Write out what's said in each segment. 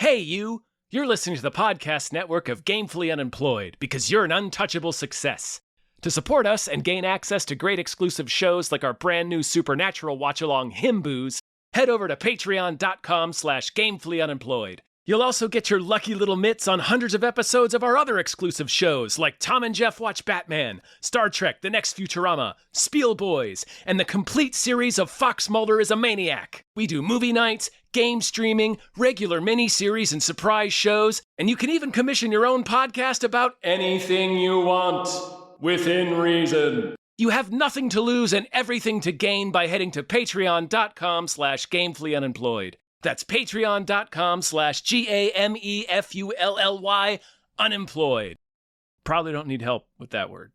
Hey, you! You're listening to the podcast network of Gamefully Unemployed because you're an untouchable success. To support us and gain access to great exclusive shows like our brand new Supernatural watch-along Himboos, head over to patreon.com/gamefullyunemployed. You'll also get your lucky little mitts on hundreds of episodes of our other exclusive shows like Tom and Jeff Watch Batman, Star Trek The Next Futurama, Spiel Boys, and the complete series of Fox Mulder is a Maniac. We do movie nights, game streaming, regular mini-series and surprise shows, and you can even commission your own podcast about anything you want, within reason. You have nothing to lose and everything to gain by heading to patreon.com/gamefullyunemployed. That's patreon.com/GAMEFULLY unemployed. Probably don't need help with that word.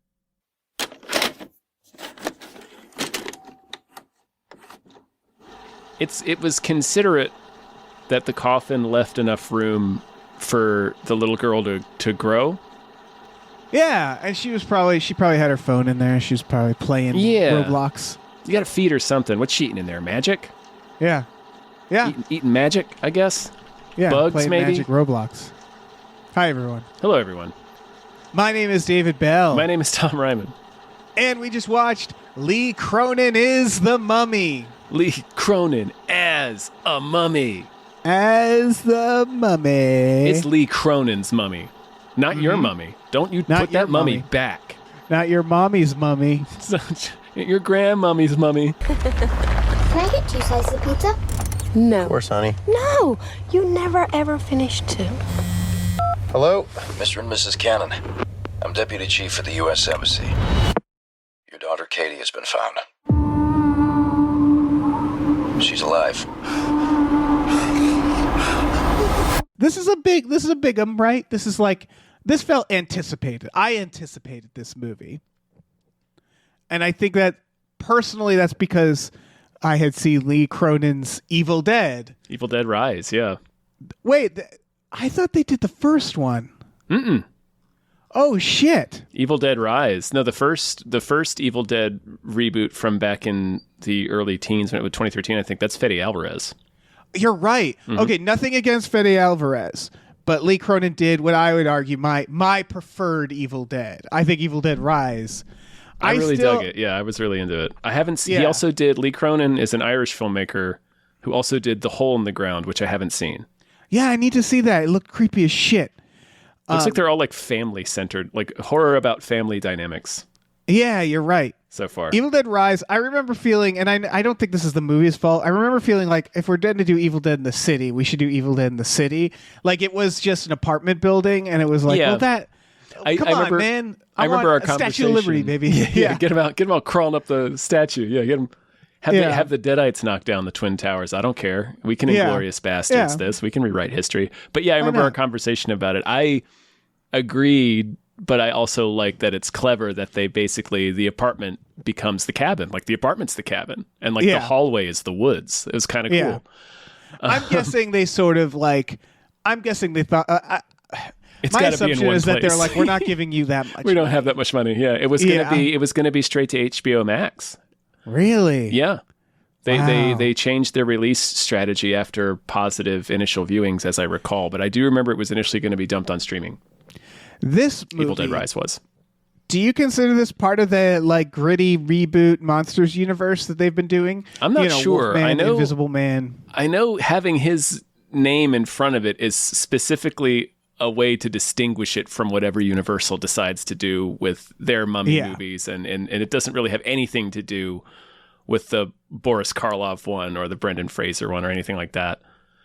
It was considerate that the coffin left enough room for the little girl to grow. Yeah, and she probably had her phone in there. She was probably playing Roblox. You gotta feed her something. What's she eating in there? Magic? Yeah. Yeah. Eating magic, I guess? Yeah, bugs, playing maybe? Magic Roblox. Hi, everyone. Hello, everyone. My name is David Bell. My name is Tom Ryman. And we just watched Lee Cronin is the Mummy. Lee Cronin as a mummy. As the mummy. It's Lee Cronin's mummy, not your mummy. Don't you Not put that your mummy mummy. back. Not your mommy's mummy. Your grandmummy's mummy. Can I get 2 slices of pizza? No. Of course, honey. No, you never ever finish 2. Hello? Mr. and Mrs. Cannon, I'm Deputy Chief for the U.S. Embassy. Your daughter Katie has been found. She's alive. This is a big right? This felt anticipated. I anticipated this movie. And I think that personally that's because I had seen Lee Cronin's Evil Dead. Evil Dead Rise, yeah. Wait, I thought they did the first one. Mm-mm. Oh, shit. Evil Dead Rise. No, the first Evil Dead reboot from back in the early teens, when it was 2013, I think, that's Fede Alvarez. You're right. Mm-hmm. Okay, nothing against Fede Alvarez, but Lee Cronin did what I would argue my preferred Evil Dead. I think Evil Dead Rise. I really dug it. Yeah, I was really into it. I haven't seen. Yeah. He also did. Lee Cronin is an Irish filmmaker who also did The Hole in the Ground, which I haven't seen. Yeah, I need to see that. It looked creepy as shit. Looks like they're all like family centered, like horror about family dynamics. Yeah, you're right. So far, Evil Dead Rise. I remember feeling, and I don't think this is the movie's fault. I remember feeling like if we're going to do Evil Dead in the city, we should do Evil Dead in the city. Like it was just an apartment building, and it was like, well, that. Come on, man. I remember our conversation. Statue of Liberty, baby. Yeah, get them out crawling up the statue. Yeah, get them. Have the Deadites knock down the Twin Towers. I don't care. We can Inglorious Bastards this. We can rewrite history. But yeah, I remember our conversation about it. I agreed, but I also like that it's clever that they basically, the apartment becomes the cabin. Like the apartment's the cabin. And like the hallway is the woods. It was kind of cool. I'm guessing they sort of like, they thought, it's my gotta be in assumption one is that place. they're like, we're not giving you that much. We don't have that much money. Yeah, it was gonna be straight to HBO Max. Really? Yeah. They changed their release strategy after positive initial viewings, as I recall. But I do remember it was initially going to be dumped on streaming. This movie, Evil Dead Rise was. Do you consider this part of the like gritty reboot Monsters universe that they've been doing? I'm not sure. Wolfman, I know Invisible Man. I know having his name in front of it is specifically a way to distinguish it from whatever Universal decides to do with their mummy movies, and it doesn't really have anything to do with the Boris Karloff one or the Brendan Fraser one or anything like that.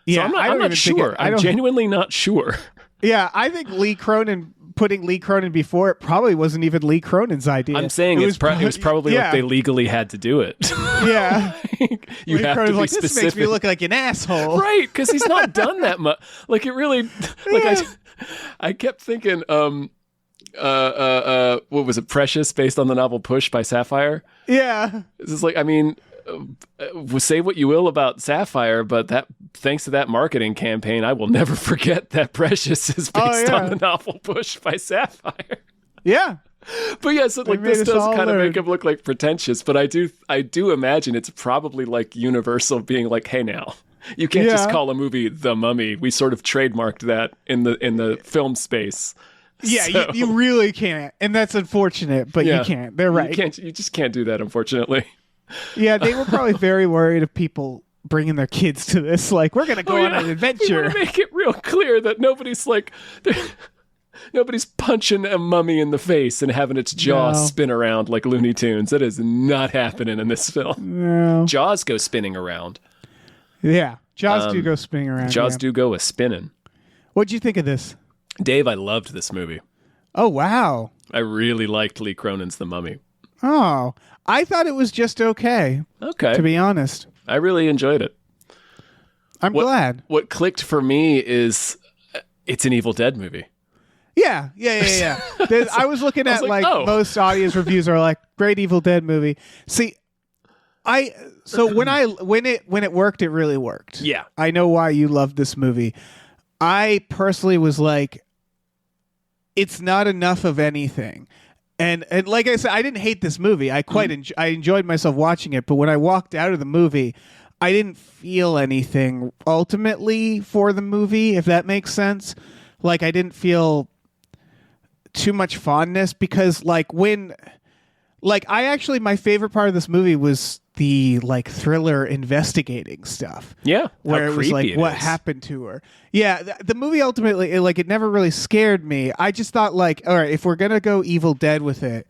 Yeah, so I'm not sure. I'm genuinely not sure. Yeah, I think putting Lee Cronin before it probably wasn't even Lee Cronin's idea. I'm saying it was probably like they legally had to do it. Yeah. You Lee have Cronin's to be like, specific. This makes me look like an asshole. Right, because he's not done that much. Like it really, like I kept thinking, what was it, Precious, based on the novel Push by Sapphire? Yeah. This is like, I mean, say what you will about Sapphire, but thanks to that marketing campaign, I will never forget that Precious is based on the novel Push by Sapphire. Yeah. But yeah, so like this does kind of make him look like pretentious, but I do imagine it's probably like Universal being like, hey now, You can't just Yeah. call a movie The Mummy. We sort of trademarked that in the film space. Yeah, So- you really can't, and that's unfortunate. But Yeah. you can't. They're right. You just can't do that, unfortunately. Yeah, they were probably very worried of people bringing their kids to this. Like, we're gonna go on an We adventure. want to make it real clear that nobody's punching a mummy in the face and having its jaw No. spin around like Looney Tunes. That is not happening in this film. No. Jaws go spinning around. Yeah, Jaws do go spinning around. Jaws yeah. do go a spinning. What'd you think of this? Dave, I loved this movie. Oh wow. I really liked Lee Cronin's The Mummy. Oh, I thought it was just okay. Okay. To be honest, I really enjoyed it. I'm glad. What clicked for me is it's an Evil Dead movie. Yeah. I was looking at like, oh. most audience reviews are like great Evil Dead movie. See, when it worked, it really worked. Yeah. I know why you loved this movie. I personally was like, it's not enough of anything. And like I said, I didn't hate this movie. I quite I enjoyed myself watching it. But when I walked out of the movie, I didn't feel anything ultimately for the movie, if that makes sense. Like, I didn't feel too much fondness because my favorite part of this movie was the like thriller investigating stuff. Yeah. Where How it was like, creepy what is. happened to her? Yeah, the movie ultimately, it never really scared me. I just thought, like, all right, if we're going to go Evil Dead with it,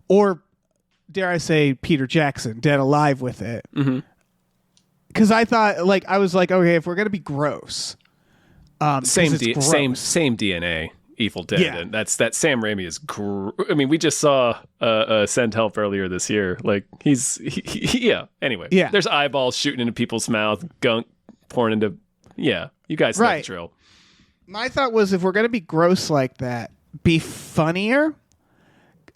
or dare I say Peter Jackson, Dead Alive with it. Because I thought, like, I was like, okay, if we're going to be gross. 'cause Same it's gross. same DNA. Evil Dead, Yeah. and that Sam Raimi is. I mean, we just saw Send Help earlier this year. Like yeah. Anyway, Yeah. There's eyeballs shooting into people's mouth, gunk pouring into. Yeah, you guys know the Right. drill. My thought was, if we're going to be gross like that, be funnier.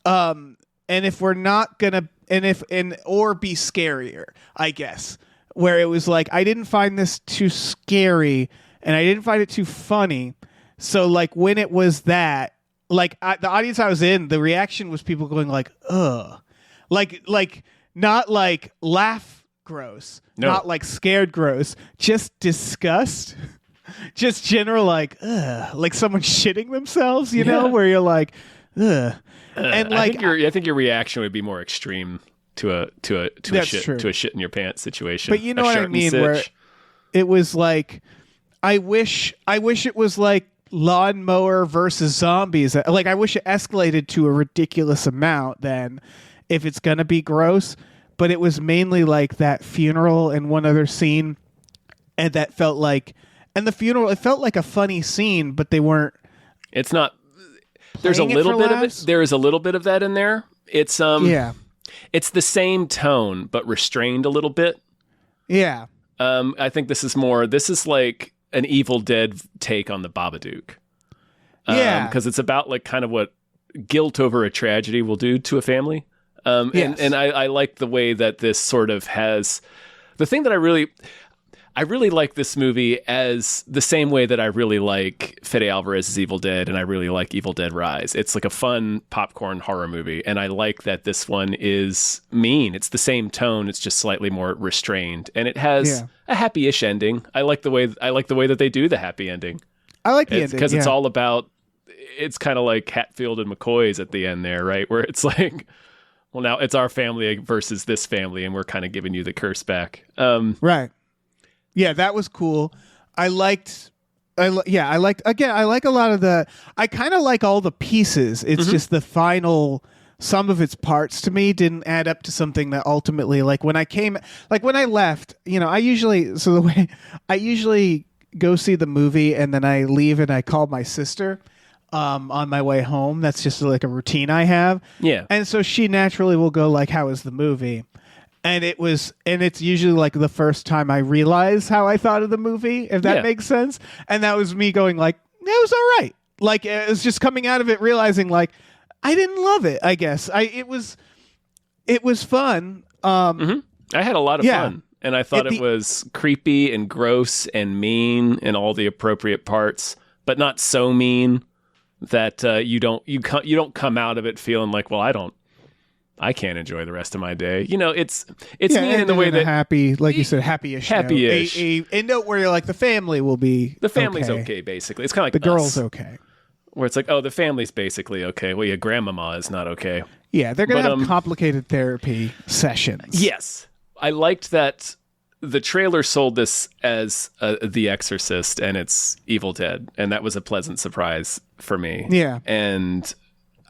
And if we're not going to, or be scarier, I guess. Where it was like, I didn't find this too scary and I didn't find it too funny. So, like, when it was that, like, the audience I was in, the reaction was people going like, ugh. Like not like laugh gross, No. not like scared gross, just disgust. Just general like, ugh. Like someone shitting themselves, you know, Yeah. where you're like, ugh. And like, I think your reaction would be more extreme to a That's shit true. to a shit in your pants situation. But you know A what I shirt and mean, sitch. where it was like, I wish it was like Lawnmower versus Zombies. Like, I wish it escalated to a ridiculous amount then, if it's gonna be gross. But it was mainly like that funeral and one other scene, and that felt like, and the funeral, it felt like a funny scene, but they weren't. It's not. There's a Playing it little for bit laughs? of it. There is a little bit of that in there. It's Yeah, It's the same tone, but restrained a little bit. yeah, I think this is like an Evil Dead take on the Babadook. Yeah. Because it's about like kind of what guilt over a tragedy will do to a family. Yes. And I like the way that this sort of has the thing that I really like this movie as the same way that I really like Fede Alvarez's Evil Dead and I really like Evil Dead Rise. It's like a fun popcorn horror movie. And I like that this one is mean. It's the same tone. It's just slightly more restrained. And it has a happy-ish ending. I like the way that they do the happy ending. I like the ending Because it's yeah. all about, it's kind of like Hatfield and McCoy's at the end there, right? Where it's like, well, now it's our family versus this family, and we're kind of giving you the curse back. Right. Yeah, that was cool. I like a lot of the, I kind of like all the pieces. It's just the final, some of its parts to me didn't add up to something that ultimately, like when I left, you know, I usually go see the movie and then I leave and I call my sister on my way home. That's just like a routine I have. Yeah. And so she naturally will go like, how was the movie? And it's usually like the first time I realize how I thought of the movie, if that makes sense. And that was me going like, that was all right. Like, it was just coming out of it realizing like, I didn't love it, I guess. It was fun. I had a lot of fun, and I thought it was creepy and gross and mean in all the appropriate parts, but not so mean that you don't come out of it feeling like, well, I don't I can't enjoy the rest of my day. it's Yeah, mean in the way that happy, like you said, happy-ish. Happy-ish. A note where you're like, the family will be the family's okay basically. It's kind of like the girl's Us, okay. where it's like, oh, the family's basically okay. Well, yeah, grandmama is not okay. Yeah, they're going to But, have complicated therapy sessions. Yes. I liked that the trailer sold this as The Exorcist and it's Evil Dead. And that was a pleasant surprise for me. Yeah. And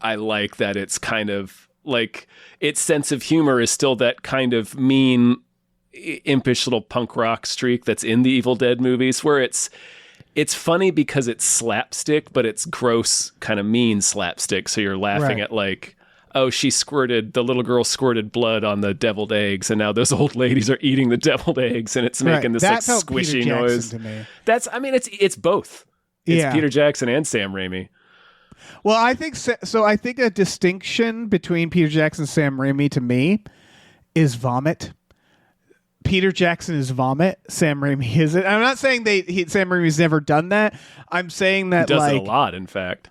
I like that it's kind of like its sense of humor is still that kind of mean, impish little punk rock streak that's in the Evil Dead movies, where it's funny because it's slapstick, but it's gross, kind of mean slapstick. So you're laughing at like, oh, the little girl squirted blood on the deviled eggs, and now those old ladies are eating the deviled eggs, and it's making this That like felt squishy Peter Jackson noise. to me. It's both. It's Yeah. Peter Jackson and Sam Raimi. Well, I think so. I think a distinction between Peter Jackson and Sam Raimi to me is vomit. Peter Jackson is vomit. Sam Raimi isn't. I'm not saying Sam Raimi's never done that. I'm saying that He does it a lot, in fact.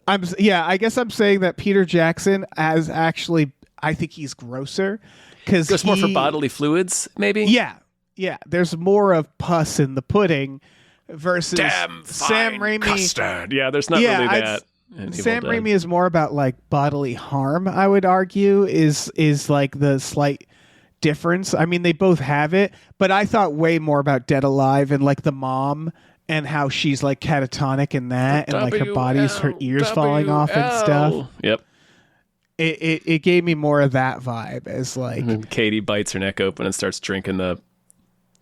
I guess I'm saying that Peter Jackson has actually. I think he's grosser because Goes more for bodily fluids, maybe. Yeah. There's more of pus in the pudding versus Damn Sam fine Raimi. custard. Yeah, there's not really that. in Sam Evil Dead. Raimi is more about like bodily harm. I would argue is like the slight difference. I mean, they both have it, but I thought way more about Dead Alive and like the mom and how she's like catatonic in that, and like her body's, her ears falling off and stuff. Yep. It gave me more of that vibe as like And then Katie bites her neck open and starts drinking the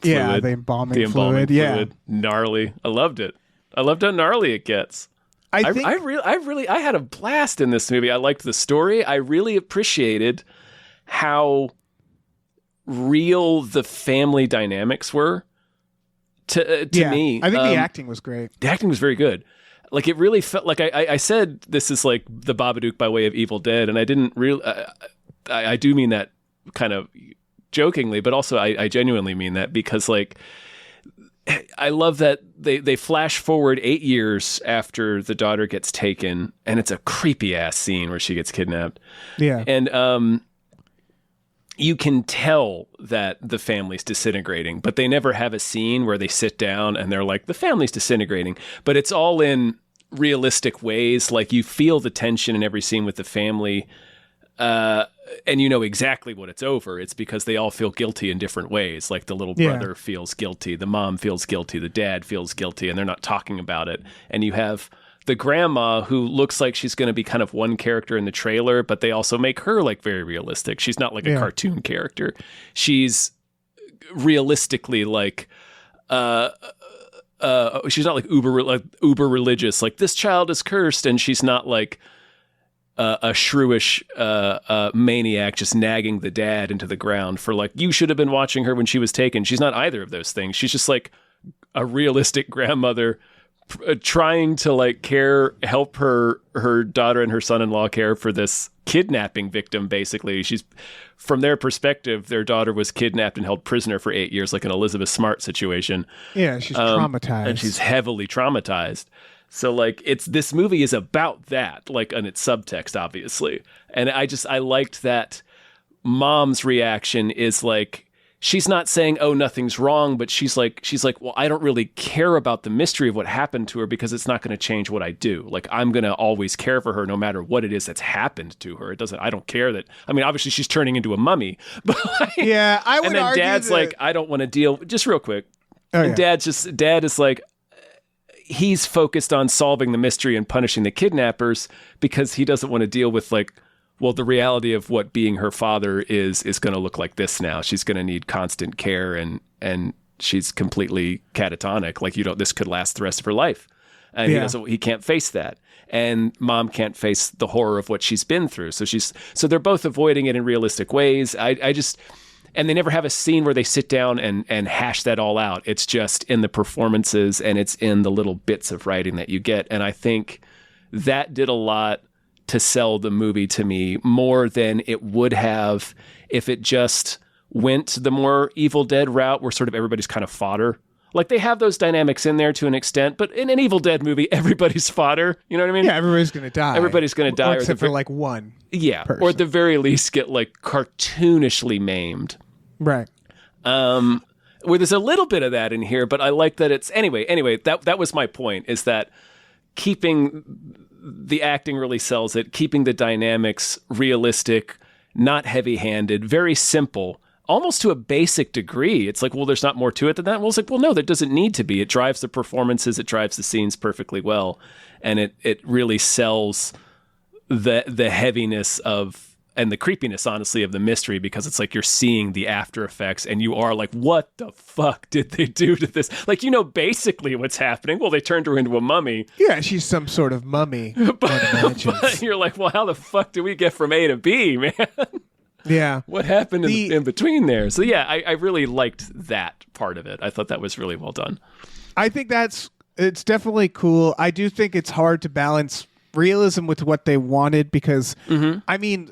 yeah, fluid, the embalming fluid. Yeah, gnarly. I loved it. I loved how gnarly it gets. I had a blast in this movie. I liked the story. I really appreciated how real the family dynamics were to me. I think the acting was great. The acting was very good. Like, it really felt like I said this is like the Babadook by way of Evil Dead, and I didn't really. I do mean that kind of jokingly, but also I genuinely mean that, because like I love that they flash forward 8 years after the daughter gets taken, and it's a creepy ass scene where she gets kidnapped. Yeah, and you can tell that the family's disintegrating, but they never have a scene where they sit down and they're like, the family's disintegrating, but it's all in realistic ways. Like, you feel the tension in every scene with the family, and you know exactly what it's over. It's because they all feel guilty in different ways. Like, the little brother feels guilty, the mom feels guilty, the dad feels guilty, and they're not talking about it. And you have the grandma, who looks like she's going to be kind of one character in the trailer, but they also make her like very realistic. She's not like a cartoon character. She's realistically like, she's not like uber religious. Like, this child is cursed, and she's not like a shrewish maniac just nagging the dad into the ground for like, you should have been watching her when she was taken. She's not either of those things. She's just like a realistic grandmother trying to like help her daughter and her son-in-law care for this kidnapping victim. Basically, she's, from their perspective, their daughter was kidnapped and held prisoner for 8 years, like an Elizabeth Smart situation. Yeah, she's traumatized, and she's heavily traumatized. So like, this movie is about that, like, on its subtext, obviously. And I liked that mom's reaction is like, she's not saying, oh, nothing's wrong, but she's like, well, I don't really care about the mystery of what happened to her, because it's not going to change what I do. Like, I'm going to always care for her no matter what it is that's happened to her. I don't care that, I mean, obviously she's turning into a mummy, but like, yeah, I would and then argue dad's that, like, I don't want to deal, just real quick. And dad is like, he's focused on solving the mystery and punishing the kidnappers, because he doesn't want to deal with like, well, the reality of what being her father is going to look like this now. She's going to need constant care, and she's completely catatonic. Like, this could last the rest of her life. And he can't face that. And mom can't face the horror of what she's been through. So they're both avoiding it in realistic ways. And they never have a scene where they sit down and hash that all out. It's just in the performances, and it's in the little bits of writing that you get. And I think that did a lot to sell the movie to me, more than it would have if it just went the more Evil Dead route, where sort of everybody's kind of fodder. Like, they have those dynamics in there to an extent, but in an Evil Dead movie, everybody's fodder. You know what I mean? Yeah, everybody's going to die. Everybody's going to die. Except for like one. Yeah, person. or at the very least get like cartoonishly maimed. Right. Where there's a little bit of that in here, but I like that it's... Anyway, that was my point, is that keeping the acting really sells it, keeping the dynamics realistic, not heavy-handed, very simple, almost to a basic degree. It's like, well, there's not more to it than that. Well, it's like, well, no, there doesn't need to be. It drives the performances, it drives the scenes perfectly well, and it really sells the heaviness of, and the creepiness, honestly, of the mystery, because it's like you're seeing the after effects and you are like, what the fuck did they do to this? Like, you know, basically what's happening. Well, they turned her into a mummy. Yeah, she's some sort of mummy. but you're like, well, how the fuck do we get from A to B, man? Yeah. What happened in between there? So yeah, I really liked that part of it. I thought that was really well done. I think it's definitely cool. I do think it's hard to balance realism with what they wanted, because I mean,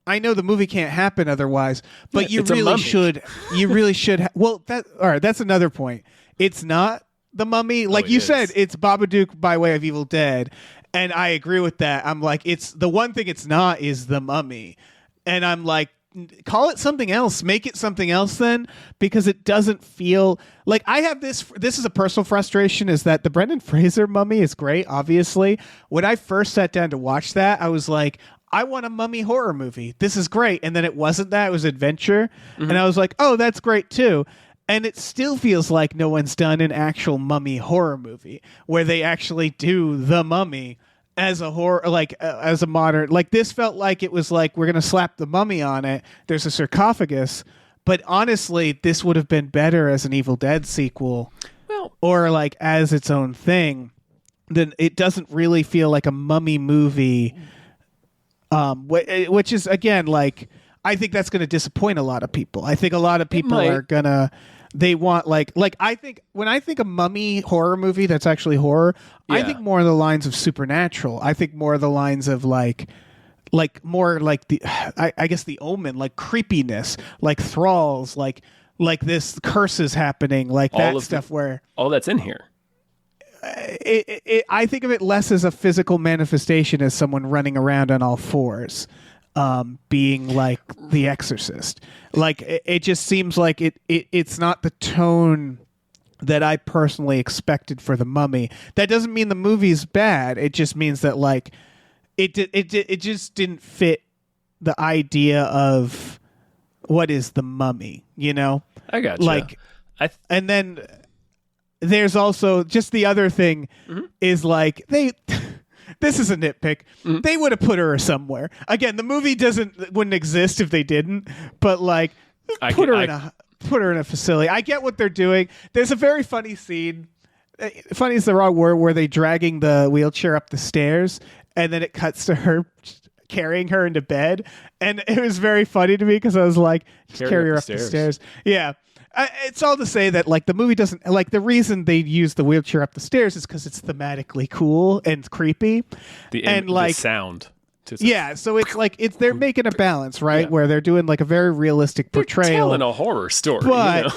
I know the movie can't happen otherwise, but you really should. Well, that's another point. It's not the Mummy, like you said. It's Babadook by way of Evil Dead, and I agree with that. I'm like, it's the one thing it's not is the Mummy. And I'm like, call it something else. Make it something else then, because it doesn't feel like... I have this is a personal frustration, is that the Brendan Fraser Mummy is great, obviously. When I first sat down to watch that, I was like, I want a Mummy horror movie. This is great. And then it wasn't that. It was adventure. And I was like, oh, that's great too. And it still feels like no one's done an actual Mummy horror movie where they actually do the Mummy as a horror, like as a modern, like this felt like it was like, we're going to slap the Mummy on it. There's a sarcophagus, but honestly, this would have been better as an Evil Dead sequel, or like as its own thing. Then it doesn't really feel like a Mummy movie, which is, again, like, I think that's going to disappoint a lot of people. I think a lot of people are gonna... They want like I think when I think a Mummy horror movie that's actually horror, I think more of the lines of Supernatural. I think more of the lines of like more like the I guess the Omen, like creepiness, like thralls, like this curses happening, like all that stuff where all that's in here. I think of it less as a physical manifestation, as someone running around on all fours. Being like The Exorcist. Like it just seems like it's not the tone that I personally expected for the Mummy. That doesn't mean the movie's bad. It just means that like it just didn't fit the idea of what is the Mummy, you know? I got you. Like and then there's also just the other thing is like this is a nitpick. They would have put her somewhere. Again, the movie wouldn't exist if they didn't. But like, put her in a facility. I get what they're doing. There's a very funny scene. Funny is the wrong word. Where they dragging the wheelchair up the stairs, and then it cuts to her carrying her into bed, and it was very funny to me because I was like, just carry her up the stairs. Yeah. It's all to say that like the movie doesn't like the reason they use the wheelchair up the stairs is because it's thematically cool and creepy, and like the sound. Yeah, so it's like they're making a balance, right? Where they're doing like a very realistic portrayal, they're telling a horror story, but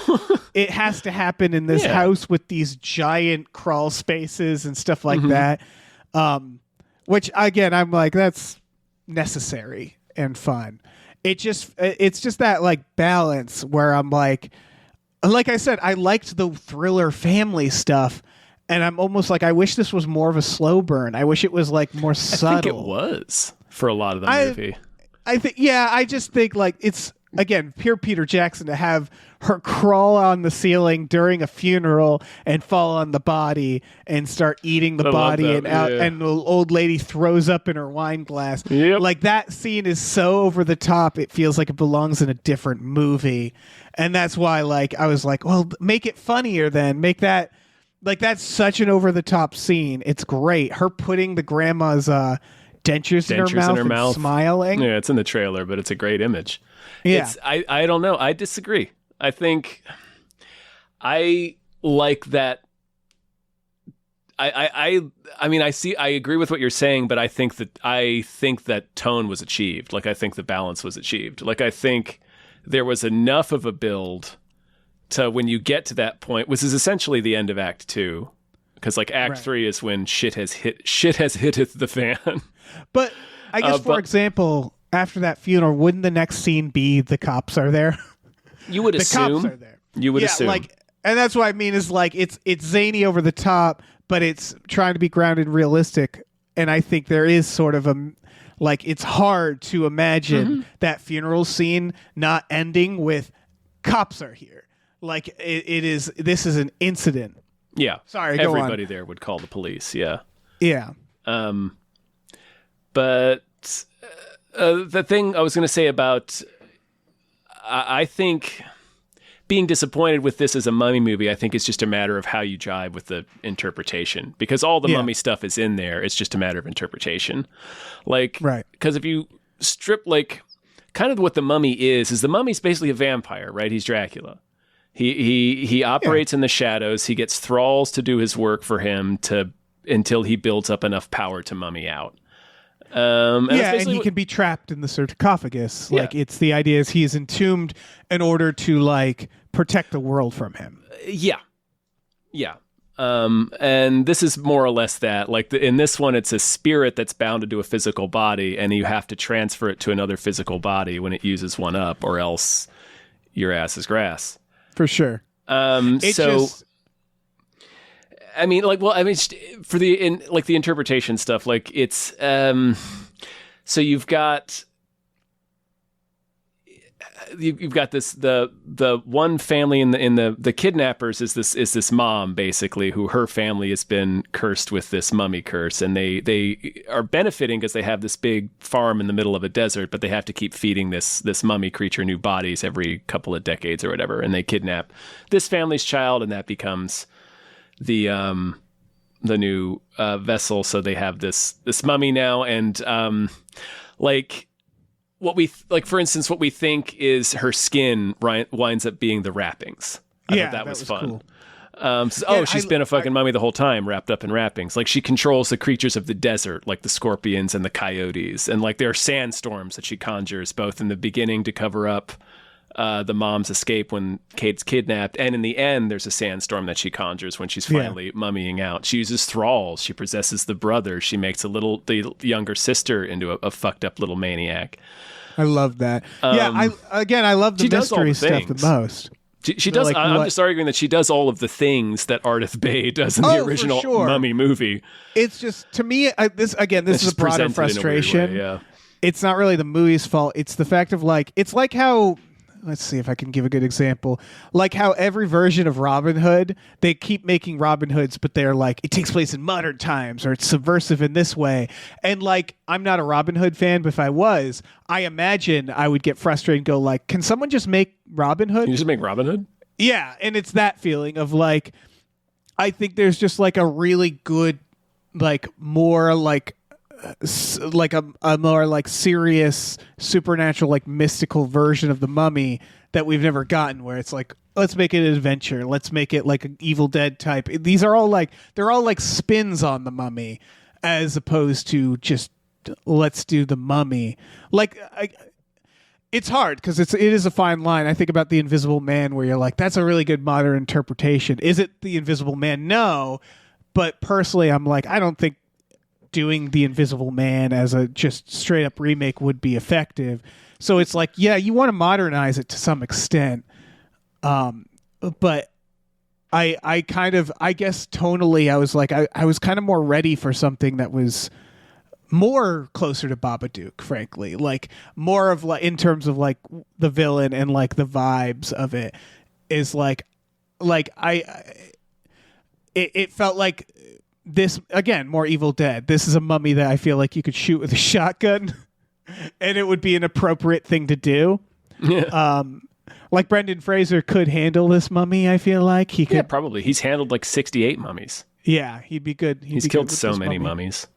it has to happen in this house with these giant crawl spaces and stuff like that. Which again, I'm like, that's necessary and fun. It's just that like balance where I'm like I said, I liked the thriller family stuff, and I'm almost like, I wish this was more of a slow burn. I wish it was like more subtle. I think it was for a lot of the movie. I think, I just think like it's, again, pure Peter Jackson to have her crawl on the ceiling during a funeral and fall on the body and start eating the body and the old lady throws up in her wine glass. Yep. Like that scene is so over the top. It feels like it belongs in a different movie. And that's why like I was like, well, make it funnier then. Make that like that's such an over the top scene. It's great. Her putting the grandma's dentures in her mouth, smiling. Yeah, it's in the trailer, but it's a great image. Yeah. I don't know. I disagree. I think I like that. I mean, I agree with what you're saying, but I think that tone was achieved. Like, I think the balance was achieved. Like, I think there was enough of a build to when you get to that point, which is essentially the end of Act 2, because like Act 3 is when shit has hitteth the fan. But I guess, for example, after that funeral, wouldn't the next scene be the cops are there? You would assume. The cops are there. You would assume. And that's what I mean is like it's zany over the top, but it's trying to be grounded and realistic. And I think there is sort of it's hard to imagine that funeral scene not ending with cops are here. Like it is. This is an incident. Yeah. Sorry. Go Everybody on. there would call the police. Yeah. Yeah. But the thing I was going to say about, I think being disappointed with this as a Mummy movie, I think it's just a matter of how you jive with the interpretation, because all the Mummy stuff is in there. It's just a matter of interpretation. Like, right. Because if you strip, like, kind of what the Mummy is the Mummy's basically a vampire, right? He's Dracula. He operates in the shadows. He gets thralls to do his work for him until he builds up enough power to mummy out. And he can be trapped in the sarcophagus. Yeah. Like it's the idea is he's entombed in order to like protect the world from him. Yeah. And this is more or less that. Like in this one, it's a spirit that's bound to a physical body, and you have to transfer it to another physical body when it uses one up, or else your ass is grass. For sure. I mean, for the interpretation stuff, like it's so you've got this the one family in the kidnappers is this mom basically who her family has been cursed with this mummy curse, and they are benefiting because they have this big farm in the middle of a desert, but they have to keep feeding this mummy creature new bodies every couple of decades or whatever, and they kidnap this family's child, and that becomes the new vessel. So they have this mummy now, and for instance, what we think is her skin winds up being the wrappings. I thought that was fun. Cool. She's been a fucking mummy the whole time, wrapped up in wrappings. Like she controls the creatures of the desert, like the scorpions and the coyotes, and like there are sandstorms that she conjures both in the beginning to cover up the mom's escape when Kate's kidnapped, and in the end there's a sandstorm that she conjures when she's finally mummying out. She uses thralls. She possesses the brother. She makes the younger sister into a fucked up little maniac. I love that. I love the mystery stuff the most. She does. I'm just arguing that she does all of the things that Ardith Bay does in the original Mummy movie. It's just, to me, this is a broader frustration. Yeah. It's not really the movie's fault. It's the fact of it's like how, let's see if I can give a good example. Like how every version of Robin Hood, they keep making Robin Hoods, but they're like, it takes place in modern times, or it's subversive in this way. And like, I'm not a Robin Hood fan, but if I was, I imagine I would get frustrated and go like, can someone just make Robin Hood? Can you just make Robin Hood? Yeah. And it's that feeling of like, I think there's just like a really good, like more like a more like serious supernatural like mystical version of the Mummy that we've never gotten, where it's like, let's make it an adventure, let's make it like an Evil Dead type. These are all they're all like spins on the Mummy as opposed to just let's do the Mummy. It's hard because it is a fine line. I think about The Invisible Man, where you're like, that's a really good modern interpretation. Is it The Invisible Man? No. But personally, I'm like, I don't think doing The Invisible Man as a just straight up remake would be effective. So it's like, yeah, you want to modernize it to some extent. But I guess tonally, I was like, I was kind of more ready for something that was more closer to Babadook, frankly, like more of like in terms of like the villain and like the vibes of it is it felt like this, again, more Evil Dead. This is a mummy that I feel like you could shoot with a shotgun and it would be an appropriate thing to do. Yeah. Like Brendan Fraser could handle this mummy, I feel like. He could. Yeah, probably. He's handled like 68 mummies. Yeah, he'd be good. He's killed so many mummies.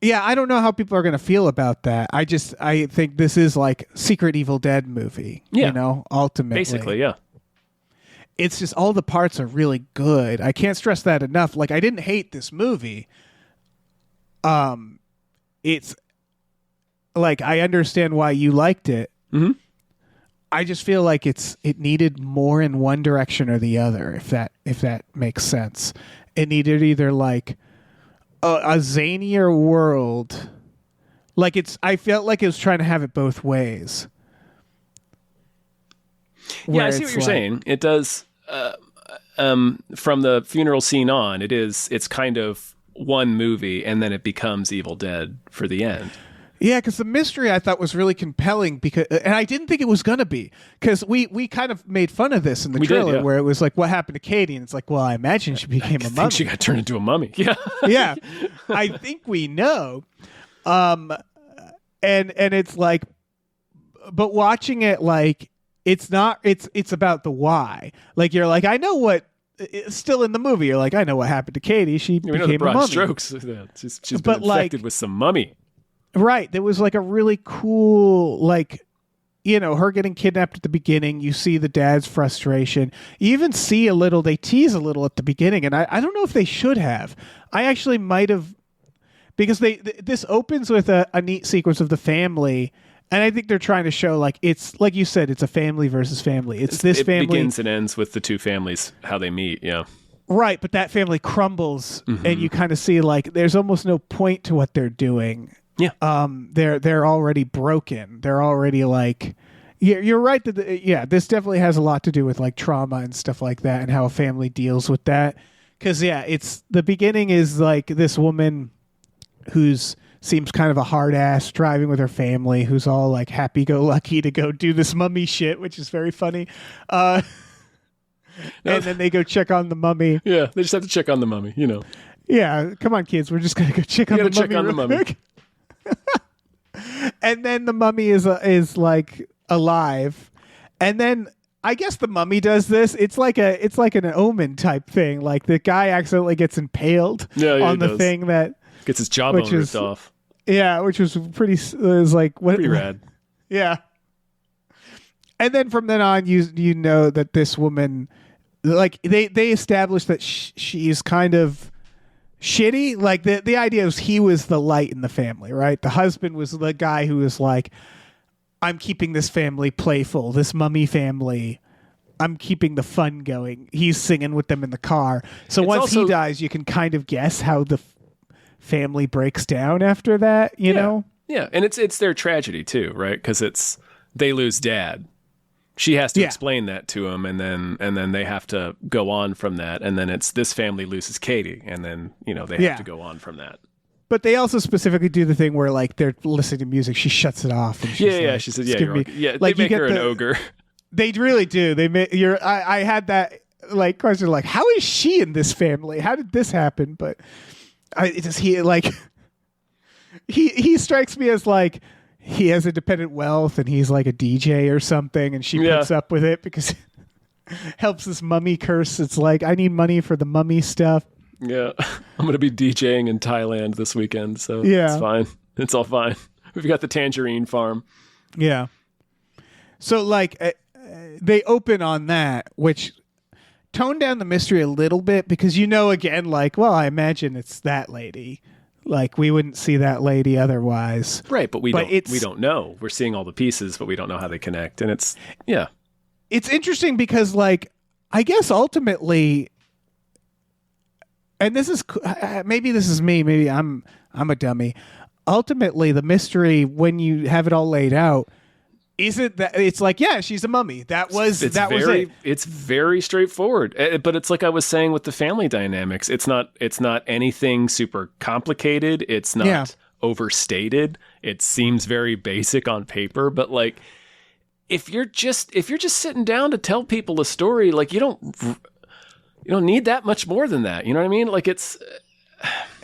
Yeah, I don't know how people are going to feel about that. I think this is like Secret Evil Dead movie, you know, ultimately. Basically, yeah. It's just all the parts are really good. I can't stress that enough. Like, I didn't hate this movie. It's like, I understand why you liked it. Mm-hmm. I just feel like it needed more in one direction or the other, if that makes sense. It needed either like a zanier world, like I felt like it was trying to have it both ways. Yeah, I see what you're saying. It does. From the funeral scene on, it's kind of one movie, and then it becomes Evil Dead for the end. Yeah, because the mystery I thought was really compelling, and I didn't think it was gonna be, because we kind of made fun of this in the trailer, where it was like, what happened to Katie, and it's like, well, I imagine she became a mummy. I think she got turned into a mummy. Yeah, yeah, I think we know, and it's like, but watching it, like, it's not, it's about the why. Like, you're like, I know what. It's still in the movie, you're like, I know what happened to Katie. She became a mummy. Strokes. She's been infected with some mummy. Right. There was like a really cool, like, her getting kidnapped at the beginning. You see the dad's frustration. You even see they tease a little at the beginning. And I don't know if they should have. I actually might have, because this opens with a neat sequence of the family. And I think they're trying to show, like, it's, like you said, it's a family versus family. It family. It begins and ends with the two families, how they meet, yeah. Right, but that family crumbles, and you kind of see, like, there's almost no point to what they're doing. Yeah. They're already broken. They're already, like... You're right that, this definitely has a lot to do with, like, trauma and stuff like that, and how a family deals with that. Because, it's... The beginning is, like, this woman who's... seems kind of a hard ass, driving with her family, who's all like happy-go-lucky to go do this mummy shit, which is very funny. And then they go check on the mummy. Yeah, they just have to check on the mummy, Yeah, come on, kids, we're just gonna go check on the mummy. And then the mummy is like alive, and then I guess the mummy does this. It's like an Omen type thing. Like the guy accidentally gets impaled on the thing that. Gets his jawbone ripped off. Yeah, which was pretty. It was like what? Pretty rad. Yeah. And then from then on, you know that this woman, like they established that she's kind of shitty. Like the idea was he was the light in the family, right? The husband was the guy who was like, I'm keeping this family playful, this mummy family. I'm keeping the fun going. He's singing with them in the car. So once he dies, you can kind of guess how the family breaks down after that, you know? Yeah, and it's their tragedy too, right? Because they lose dad. She has to explain that to him, and then they have to go on from that, and then it's this family loses Katie, and then they have to go on from that. But they also specifically do the thing where like they're listening to music, she shuts it off. And she's like, she said, they make her an ogre. They really do. I had that like question, like, how is she in this family? How did this happen? But he strikes me as like he has independent wealth and he's like a DJ or something, and she puts up with it because it helps this mummy curse. It's like, I need money for the mummy stuff. Yeah, I'm gonna be DJing in Thailand this weekend, so it's fine. It's all fine. We've got the tangerine farm. Yeah. So like they open on that, which toned down the mystery a little bit, because again, like, well, I imagine it's that lady. Like, we wouldn't see that lady otherwise. Right, but we don't know. We're seeing all the pieces, but we don't know how they connect. And it's interesting because, like, I guess ultimately, and this is, maybe this is me, maybe I'm a dummy. Ultimately, the mystery, when you have it all laid out, isn't that it's like, yeah, she's a mummy. Was it. It's very straightforward. But it's like I was saying with the family dynamics. It's not anything super complicated. It's not overstated. It seems very basic on paper. But like, if you're just sitting down to tell people a story, like you don't need that much more than that. You know what I mean? Like it's.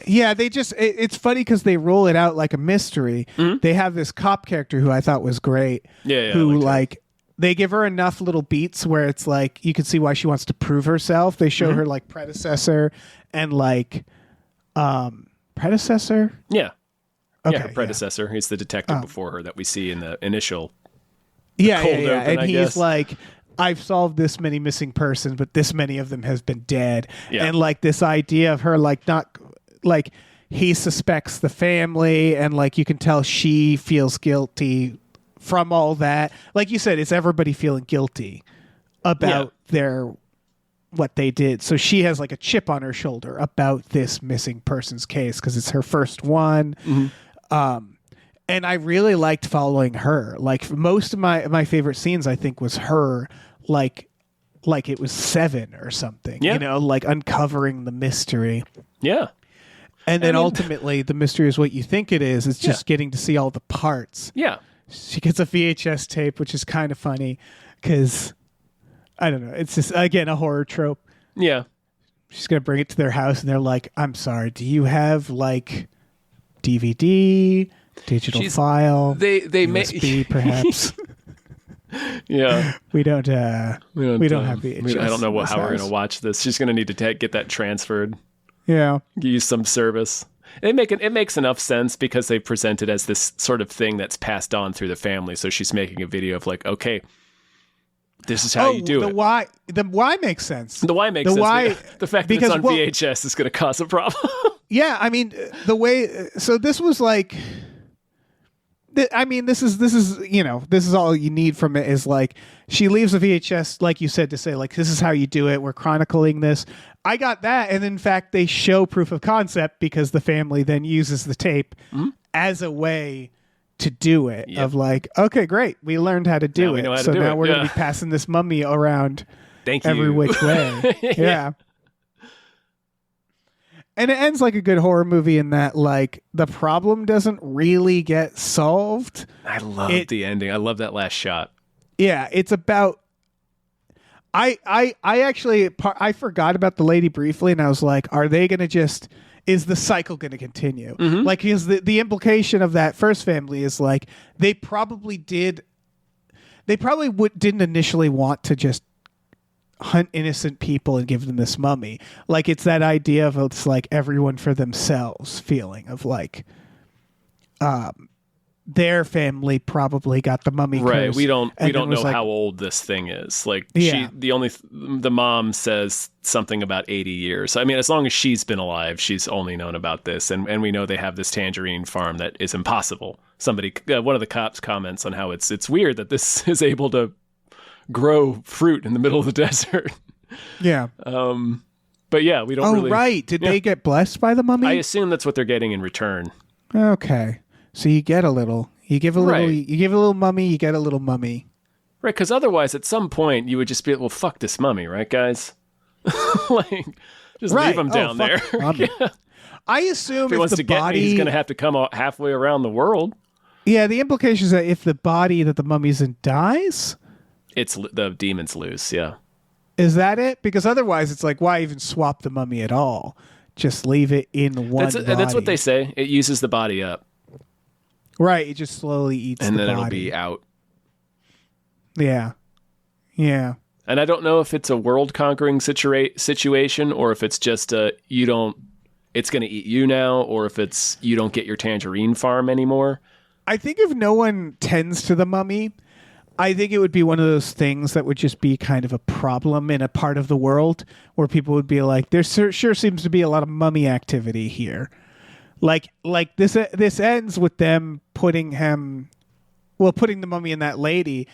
Yeah, it's funny because they roll it out like a mystery. Mm-hmm. They have this cop character who I thought was great. Yeah, who like they give her enough little beats where it's like you can see why she wants to prove herself. They show her like predecessor and like predecessor. Yeah. Okay, her predecessor. He's the detective before her that we see in the initial. Cold open, and he's like, I've solved this many missing persons, but this many of them has been dead. Yeah. And like this idea of her like not like he suspects the family, and like you can tell she feels guilty from all that. Like you said, it's everybody feeling guilty about what they did. So she has like a chip on her shoulder about this missing persons case because it's her first one. And I really liked following her. Like most of my favorite scenes, I think, was her like it was Seven or something. Yeah. You know, like uncovering the mystery. Yeah. And then ultimately, the mystery is what you think it is. It's just getting to see all the parts. Yeah. She gets a VHS tape, which is kind of funny because, I don't know, it's just, again, a horror trope. Yeah. She's going to bring it to their house, and they're like, I'm sorry, do you have, like, DVD, digital file, They USB, perhaps? Yeah. We don't have VHS. I don't know how we're house. going to watch this. She's going to need to get that transferred. Yeah. Use some service. It makes enough sense because they present it as this sort of thing that's passed on through the family. So she's making a video of like, okay, this is how you do it. The why makes sense. The why makes sense. Why, the fact that it's on VHS is going to cause a problem. Yeah, I mean, the way. So this was like. I mean, this is this is all you need from it is like she leaves a VHS, like you said, to say like this is how you do it. We're chronicling this. I got that, and in fact, they show proof of concept because the family then uses the tape as a way to do it. Of like, okay, great, we learned how to do it. So now we're going to be passing this mummy around every which way. Yeah. And it ends like a good horror movie in that, like, the problem doesn't really get solved. I love the ending. I love that last shot. Yeah, it's about. I actually I forgot about the lady briefly, and I was like, are they going to just? Is the cycle going to continue? Like, because the implication of that first family is like they probably didn't initially want to just hunt innocent people and give them this mummy. Like it's that idea of it's like everyone for themselves feeling of like their family probably got the mummy right curse, we don't know like, how old this thing is. Like yeah. the mom says something about 80 years. I mean, as long as she's been alive, she's only known about this, and we know they have this tangerine farm that is impossible. Somebody one of the cops comments on how it's weird that this is able to grow fruit in the middle of the desert. Yeah. But yeah, we don't really. Oh, right. Did they get blessed by the mummy? I assume that's what they're getting in return. Okay. So you get a little. You give a little. Right. You give a little mummy. You get a little mummy. Right, because otherwise, at some point, you would just be, well, fuck this mummy, right, guys? Like, just leave him down there. Yeah. I assume if he wants to get me, he's going to have to come halfway around the world. Yeah, the implication is that if the body that the mummy's in dies, the demons lose. Yeah. Is that it? Because otherwise, it's like, why even swap the mummy at all? Just leave it in one body. That's what they say. It uses the body up. Right. It just slowly eats the body. And then it'll be out. Yeah. Yeah. And I don't know if it's a world-conquering situation or if it's just it's going to eat you now, or if it's you don't get your tangerine farm anymore. I think if no one tends to the mummy, I think it would be one of those things that would just be kind of a problem in a part of the world where people would be like, there sure seems to be a lot of mummy activity here. Like this ends with them putting the mummy in that lady.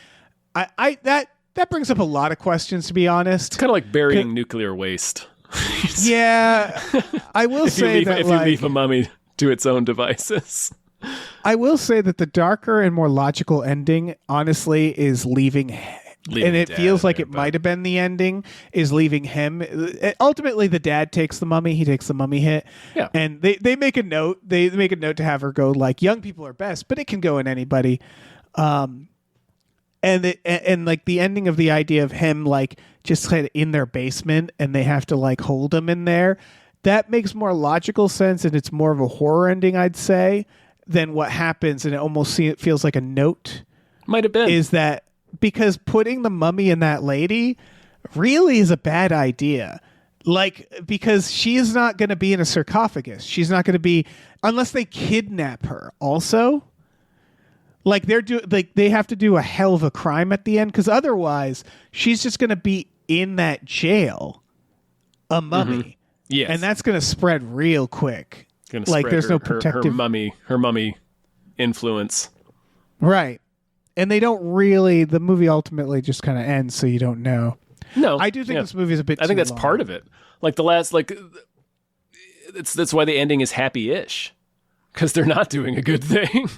That brings up a lot of questions, to be honest. It's kind of like burying nuclear waste. Yeah, I will say that if you leave a mummy to its own devices. I will say that the darker and more logical ending, honestly, is leaving and it feels like it might have been the ending, is leaving him. Ultimately, the dad takes the mummy. He takes the mummy hit. Yeah. And they make a note. They make a note to have her go, like, young people are best, but it can go in anybody. And like the ending of the idea of him, like, just kind of in their basement and they have to, like, hold him in there, that makes more logical sense, and it's more of a horror ending, I'd say, than what happens. And it almost feels like a note. Might have been. Is that because putting the mummy in that lady really is a bad idea. Like, because she is not going to be in a sarcophagus. She's not going to be, unless they kidnap her also. Like, they have to do a hell of a crime at the end, because otherwise she's just going to be in that jail, a mummy. Mm-hmm. Yes. And that's going to spread real quick. Like, there's no protective... Her mummy influence. Right. and they don't really. The movie ultimately just kind of ends, so you don't know. No, I do think this movie is a bit. I think too that's long. part of it. Like the last, like that's why the ending is happy-ish, because they're not doing a good thing.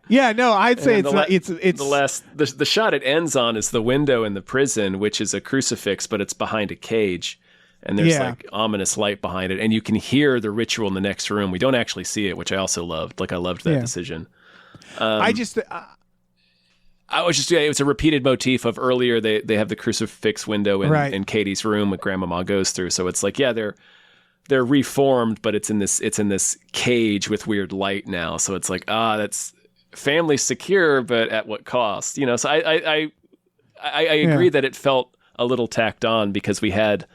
Yeah, no, I'd say it's not. It's the shot it ends on is the window in the prison, which is a crucifix, but it's behind a cage, and there's like ominous light behind it, and you can hear the ritual in the next room. We don't actually see it, which I also loved. Like I loved that decision. It was a repeated motif of earlier. They have the crucifix window in Katie's room that Grandmama goes through. So it's like, they're reformed, but it's in this cage with weird light now. So it's like, that's family secure, but at what cost? So I agree that it felt a little tacked on because we had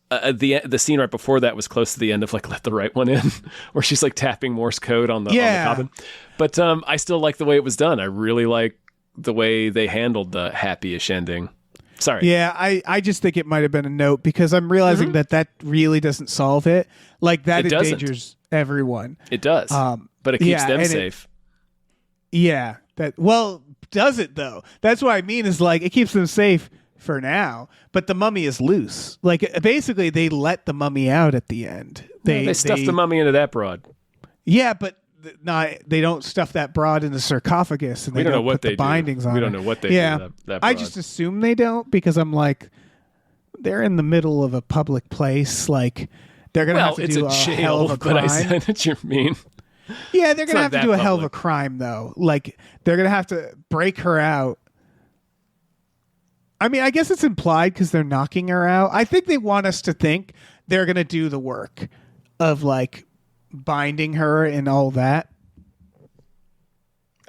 the scene right before that was close to the end of like Let the Right One In, where she's like tapping Morse code on the coffin. But I still like the way it was done. I really like the way they handled the happy-ish ending. Sorry. Yeah, I just think it might have been a note because I'm realizing that really doesn't solve it. Like that endangers everyone. It does. But it keeps them safe. Does it though? That's what I mean is like it keeps them safe for now, but the mummy is loose. Like basically they let the mummy out at the end. They stuffed the mummy into that broad. Yeah, but they don't stuff that broad in the sarcophagus, and they don't put the bindings on. We don't know what they do. That broad. I just assume they don't because I'm like, they're in the middle of a public place. Like they're gonna have to do a hell of a crime. But I said what you mean. Yeah, they're gonna have to do a hell of a crime though. Like they're gonna have to break her out. I mean, I guess it's implied because they're knocking her out. I think they want us to think they're gonna do the work of like binding her and all that.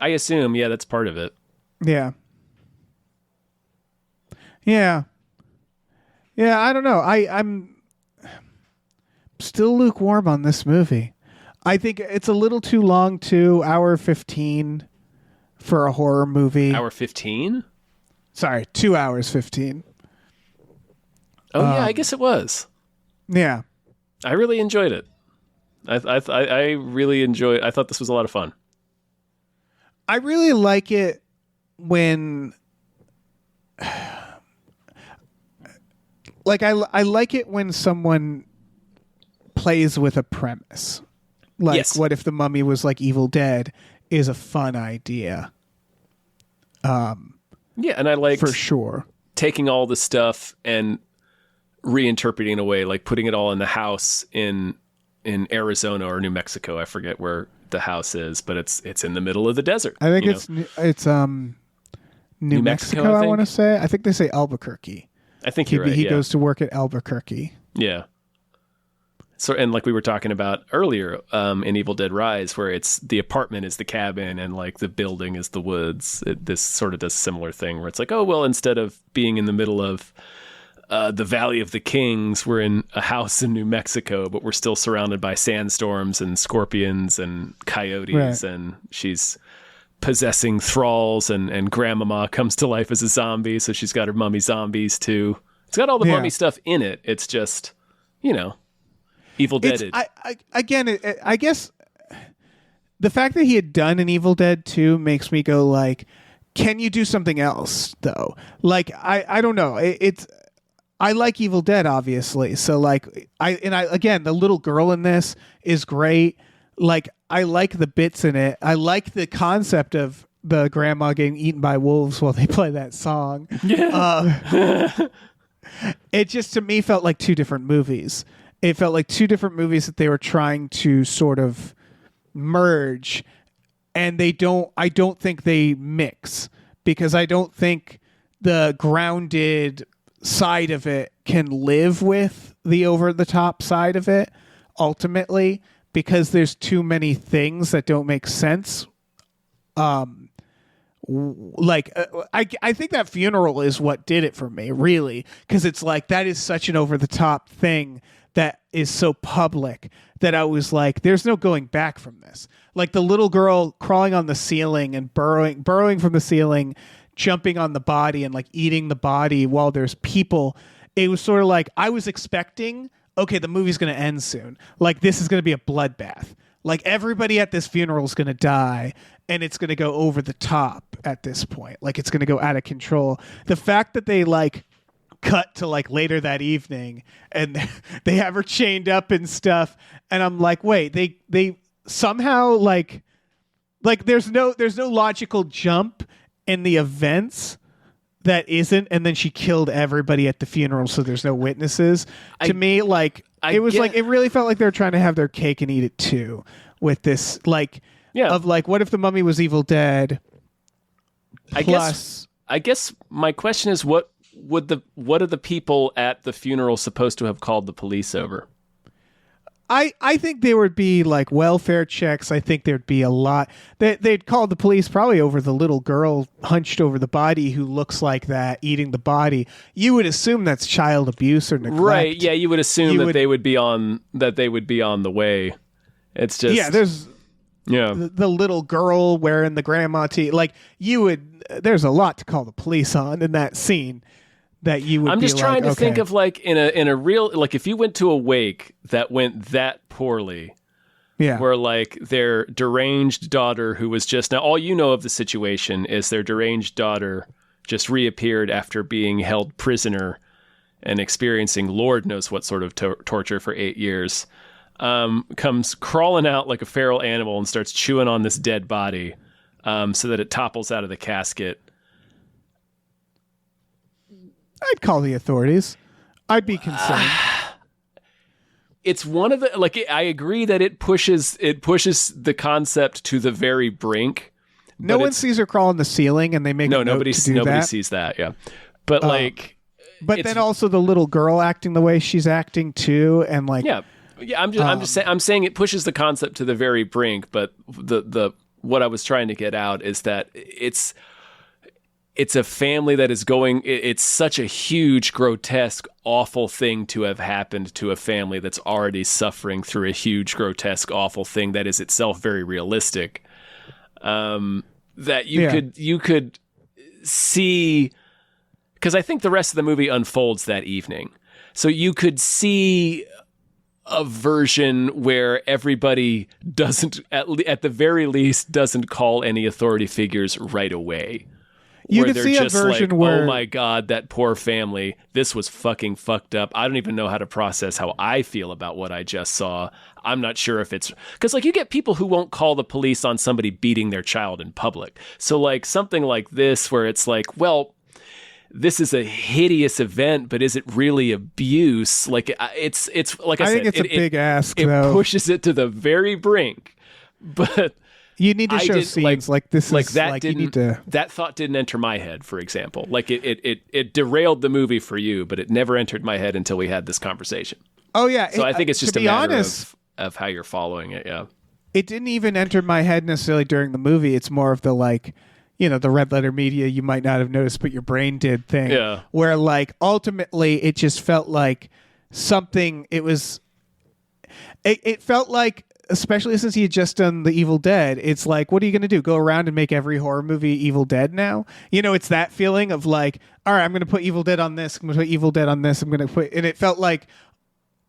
I assume, that's part of it. Yeah, I don't know. I'm still lukewarm on this movie. I think it's a little too long too. 1:15 for a horror movie. 1:15? Sorry, 2 hours 15. Oh I guess it was. Yeah, I really enjoyed it. I really enjoyed. I thought this was a lot of fun. I really like it when, like, I like it when someone plays with a premise. Like, what if the mummy was like Evil Dead? Is a fun idea. And I liked for sure taking all the stuff and reinterpreting in a way, like putting it all in the house in Arizona or New Mexico. I forget where the house is, but it's in the middle of the desert. I think it's New Mexico I want to say. I think they say Albuquerque. I think you're right. He goes to work at Albuquerque. Yeah. So, and like we were talking about earlier in Evil Dead Rise, where it's the apartment is the cabin and like the building is the woods. This sort of does a similar thing where it's like, oh, well, instead of being in the middle of the Valley of the Kings, we're in a house in New Mexico, but we're still surrounded by sandstorms and scorpions and coyotes, and she's possessing thralls, and Grandmama comes to life as a zombie, so she's got her mummy zombies too. It's got all the mummy stuff in it. It's just, Evil Dead. I guess the fact that he had done an Evil Dead 2 makes me go like, can you do something else though? Like I don't know. I like Evil Dead, obviously. So like again, the little girl in this is great. Like I like the bits in it. I like the concept of the grandma getting eaten by wolves while they play that song. Yeah. It just to me felt like two different movies. It felt like two different movies that they were trying to sort of merge, and I don't think they mix, because I don't think the grounded side of it can live with the over the top side of it ultimately, because there's too many things that don't make sense. I think that funeral is what did it for me, really, because it's like that is such an over the top thing that is so public that I was like, there's no going back from this. Like the little girl crawling on the ceiling and burrowing from the ceiling, jumping on the body and like eating the body while there's people. It was sort of like I was expecting, okay, the movie's going to end soon. Like this is going to be a bloodbath. Like everybody at this funeral is going to die, and it's going to go over the top at this point. Like it's going to go out of control. The fact that they like cut to like later that evening and they have her chained up and stuff, and I'm like, wait, they somehow like there's no logical jump in the events that isn't, and then she killed everybody at the funeral, so there's no witnesses. To me, like it was like it really felt like they were trying to have their cake and eat it too with this, like of like, what if the mummy was Evil Dead? I guess my question is, what are the people at the funeral supposed to have called the police over? I think there would be like welfare checks. I think there'd be a lot. They'd call the police probably over the little girl hunched over the body who looks like that, eating the body. You would assume that's child abuse or neglect. Right, yeah, you would assume they would be on the way. It's just there's the little girl wearing the grandma tee. Like there's a lot to call the police on in that scene. That you would. I'm just trying to think of like in a real, like if you went to a wake that went that poorly, where like their deranged daughter, who was just, now all you know of the situation is their deranged daughter just reappeared after being held prisoner and experiencing Lord knows what sort of torture for 8 years, comes crawling out like a feral animal and starts chewing on this dead body, so that it topples out of the casket. I'd call the authorities. I'd be concerned. It's one of the, like, I agree that it pushes the concept to the very brink. No one sees her crawl on the ceiling, and they make nobody sees that. Yeah, but but then also the little girl acting the way she's acting too, and like I'm saying it pushes the concept to the very brink. But the what I was trying to get out is that it's a family that is going, it's such a huge, grotesque, awful thing to have happened to a family that's already suffering through a huge, grotesque, awful thing that is itself very realistic. That you could see, because I think the rest of the movie unfolds that evening. So you could see a version where everybody doesn't, at the very least, doesn't call any authority figures right away. You where could they're see just a version like, where, oh my God, that poor family, this was fucking fucked up. I don't even know how to process how I feel about what I just saw. I'm not sure if it's, because like you get people who won't call the police on somebody beating their child in public. So like something like this where it's like, well, this is a hideous event, but is it really abuse? Like it's like I said, think it's a big ask. It though. pushes it to the very brink, but. You need to show scenes like this. Like is that like didn't. You need to... That thought didn't enter my head, for example. Like it derailed the movie for you, but it never entered my head until we had this conversation. Oh yeah. So I think it's just a matter of how you're following it. Yeah. It didn't even enter my head necessarily during the movie. It's more of the like, the red letter media you might not have noticed, but your brain did thing. Yeah. Where like ultimately it just felt like something. It felt like. Especially since he had just done The Evil Dead, it's like, what are you going to do? Go around and make every horror movie Evil Dead now? It's that feeling of like, all right, I'm going to put Evil Dead on this. I'm going to put Evil Dead on this. I'm going to put, and it felt like,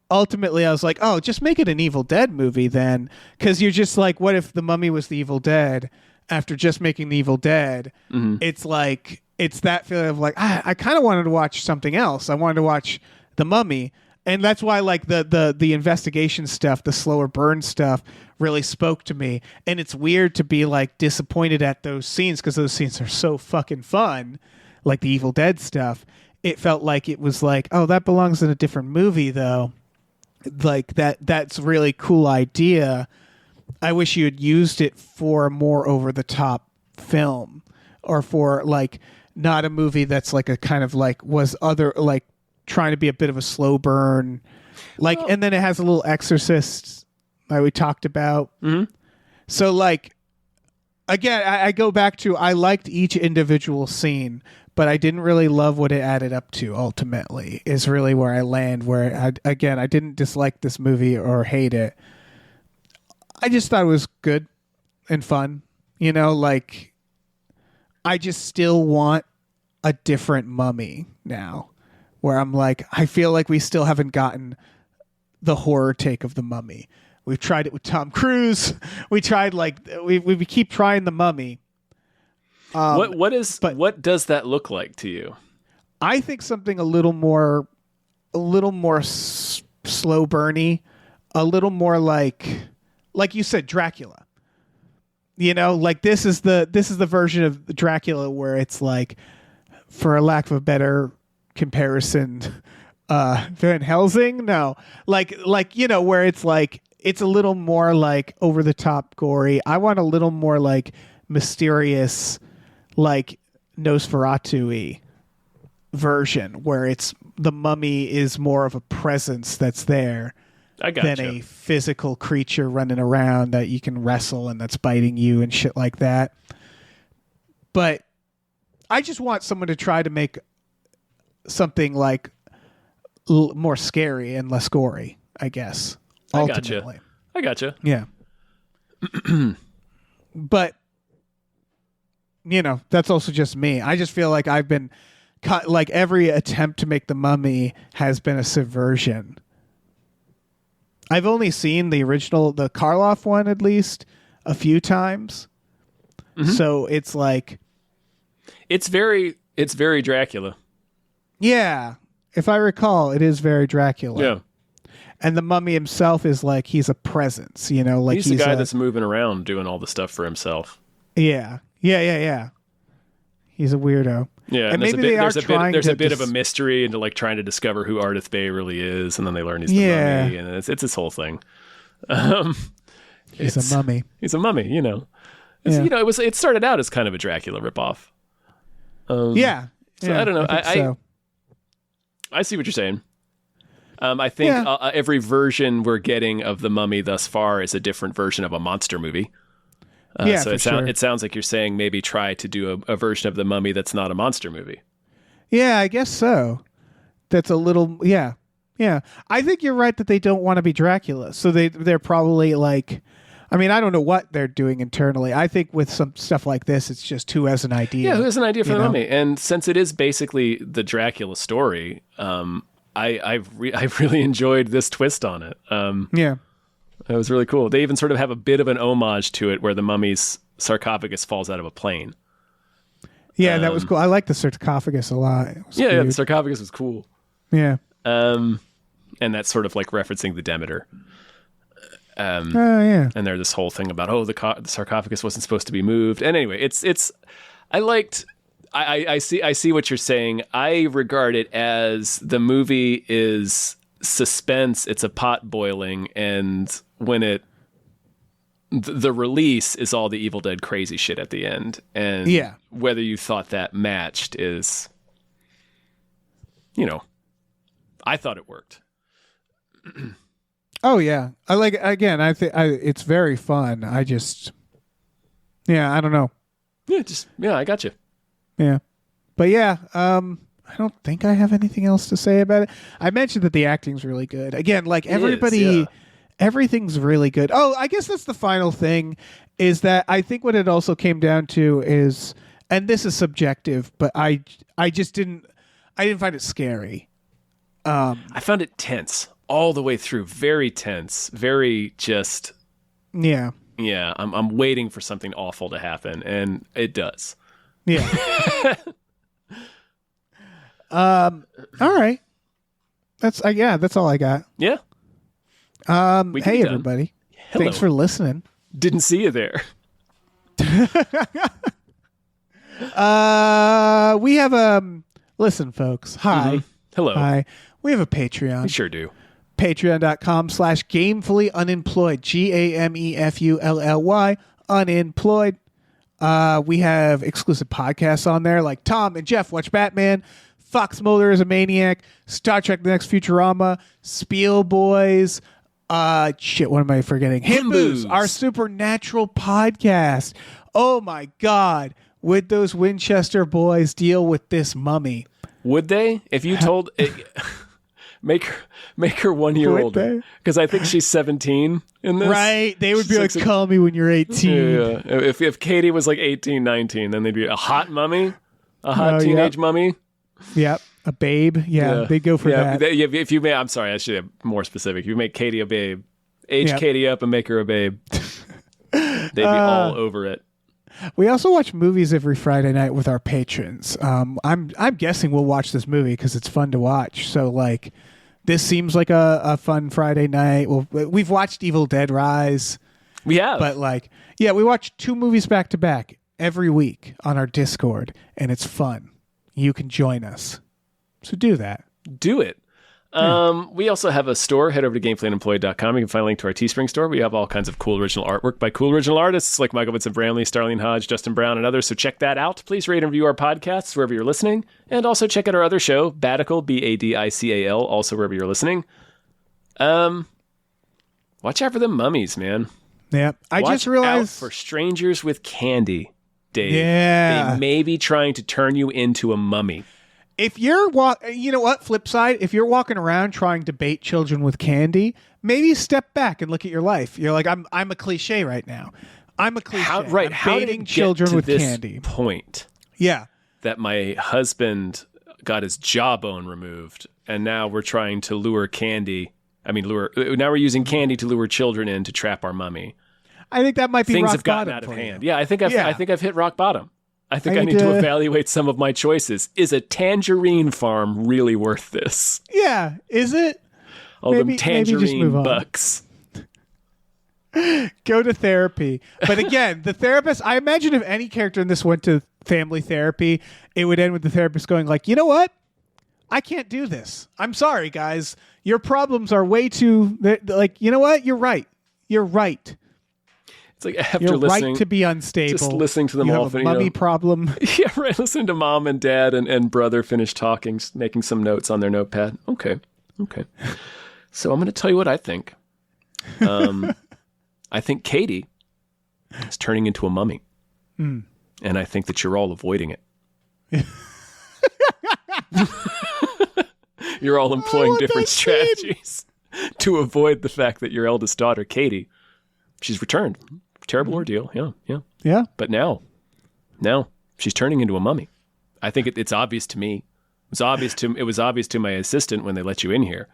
ultimately, I was like, oh, just make it an Evil Dead movie then, because you're just like, what if the Mummy was The Evil Dead? After just making The Evil Dead, It's like, it's that feeling of like, I kind of wanted to watch something else. I wanted to watch The Mummy. And that's why, like, the investigation stuff, the slower burn stuff, really spoke to me. And it's weird to be like disappointed at those scenes because those scenes are so fucking fun, like the Evil Dead stuff. It felt like it was like, oh, that belongs in a different movie, though. Like that's a really cool idea. I wish you had used it for a more over the top film, or for like not a movie that's like a kind of like was other like. Trying to be a bit of a slow burn, and then it has a little Exorcist that we talked about. Mm-hmm. So like, again, I go back to, I liked each individual scene, but I didn't really love what it added up to. Ultimately, is really where I land. Where I didn't dislike this movie or hate it. I just thought it was good and fun. Like I just still want a different Mummy now. Where I'm like, I feel like we still haven't gotten the horror take of the Mummy. We've tried it with Tom Cruise. We tried we keep trying The Mummy. What does that look like to you? I think something a little more slow burny, a little more like you said, Dracula. You know, like this is the version of Dracula where it's like, for a lack of a better comparison, Van Helsing. No, like you know, where it's like it's a little more like over the top gory. I want a little more like mysterious, like Nosferatu-y version where it's the mummy is more of a presence that's there than a physical creature running around that you can wrestle and that's biting you and shit like that. But I just want someone to try to make something like more scary and less gory, I guess. Ultimately. I gotcha. Yeah. But you know, that's also just me. I just feel like I've been like every attempt to make The Mummy has been a subversion. I've only seen the original, the Karloff one, at least a few times. Mm-hmm. So it's like, it's very Dracula. Yeah. If I recall, it is very Dracula. Yeah. And the mummy himself is like, he's a presence, you know, like he's the guy that's moving around doing all the stuff for himself. Yeah. He's a weirdo. Yeah, and maybe there's a bit of a mystery into like trying to discover who Ardith Bay really is, and then they learn he's the mummy, and it's this whole thing. He's a mummy. He's a mummy, you know. You know, it started out as kind of a Dracula ripoff. So I don't know. I see what you're saying. I think every version we're getting of the Mummy thus far is a different version of a monster movie. So it sounds like you're saying maybe try to do a version of the Mummy that's not a monster movie. Yeah, I guess so. That's a little, yeah. I think you're right that they don't want to be Dracula. So they're probably like, I mean, I don't know what they're doing internally. I think with some stuff like this, it's just who has an idea. Yeah, who has an idea for the Mummy? And since it is basically the Dracula story, I really enjoyed this twist on it. It was really cool. They even sort of have a bit of an homage to it where the mummy's sarcophagus falls out of a plane. Yeah, that was cool. I like the sarcophagus a lot. Yeah, the sarcophagus was cool. Yeah. And that's sort of like referencing the Demeter. Yeah. And there's this whole thing about, the sarcophagus wasn't supposed to be moved. And anyway, I see what you're saying. I regard it as the movie is suspense. It's a pot boiling, and when the release is all the Evil Dead crazy shit at the end. And whether you thought that matched is, you know, I thought it worked. Oh yeah. I think it's very fun. I don't know. Yeah, I got you. Yeah. But yeah, I don't think I have anything else to say about it. I mentioned that the acting's really good. Again, like everything's really good. Oh, I guess that's the final thing, is that I think what it also came down to is, and this is subjective, but I didn't find it scary. I found it tense all the way through. Very tense. Very just. Yeah. Yeah. I'm waiting for something awful to happen, and it does. Yeah. All right. That's all I got. Yeah. Hey everybody. Hello. Thanks for listening. Didn't see you there. We have listen folks. Hi. Mm-hmm. Hello. Hi. We have a Patreon. We sure do. Patreon.com/gamefully unemployed. GAMEFULLY unemployed. We have exclusive podcasts on there, like Tom and Jeff Watch Batman, Fox Mulder is a Maniac, Star Trek The Next Futurama, Spiel Boys, what am I forgetting? Himboos, our supernatural podcast. Oh my God. Would those Winchester boys deal with this mummy? Would they? If you told make her 1 year older, because I think she's 17 in this. Right. They would be like, call me when you're 18. Yeah. If Katie was like 18, 19, then they'd be a hot mummy, a hot teenage mummy. Yep. A babe. Yeah. They go for that. If you make, I'm sorry, I should have more specific. If you make Katie a babe Age Yep. Katie up and make her a babe. They'd be all over it. We also watch movies every Friday night with our patrons. I'm guessing we'll watch this movie because it's fun to watch. So like, this seems like a fun Friday night. We've watched Evil Dead Rise. We have. But like, yeah, we watch 2 movies back to back every week on our Discord, and it's fun. You can join us. So do that. Do it. We also have a store. Head over to gameplayunemployed.com. You can find a link to our Teespring store. We have all kinds of cool original artwork by cool original artists like Michael Vincent Bramley, Starlene Hodge, Justin Brown, and others. So check that out. Please rate and review our podcasts wherever you're listening. And also check out our other show, Badical, Badical, also wherever you're listening. Watch out for the mummies, man. Yeah. I Watch just realized out for strangers with candy, Dave. Yeah. They may be trying to turn you into a mummy. if you're you know what? Flip side, if you're walking around trying to bait children with candy, maybe step back and look at your life. You're like, I'm a cliche right now. I'm a cliche. How, right? I'm How did baiting it get children to with this candy? point? Yeah. That my husband got his jawbone removed, and now we're trying to lure candy. Now we're using candy to lure children in to trap our mummy. I think that might be Things rock have gotten bottom out of for hand. you. Yeah, I think I've hit rock bottom. I think I I need need to to- evaluate some of my choices. Is a tangerine farm really worth this? Yeah. Is it? All Maybe- them maybe just move tangerine on. bucks. Go to therapy. But again, the therapist, I imagine if any character in this went to family therapy, it would end with the therapist going like, you know what? I can't do this. I'm sorry, guys. Your problems are way too, like, you know what? You're right. You're right. It's like after You're listening, right to be unstable. just listening to them you all, have a you know. mummy problem. yeah, right. Listening to mom and dad and brother finish talking, making some notes on their notepad. Okay. So I'm going to tell you what I think. I think Katie is turning into a mummy. And I think that you're all avoiding it. You're all employing want different that scene. strategies to avoid the fact that your eldest daughter, Katie, she's returned. Terrible ordeal. Yeah. Yeah. But now she's turning into a mummy. I think it's obvious to me. It was obvious to my assistant when they let you in here.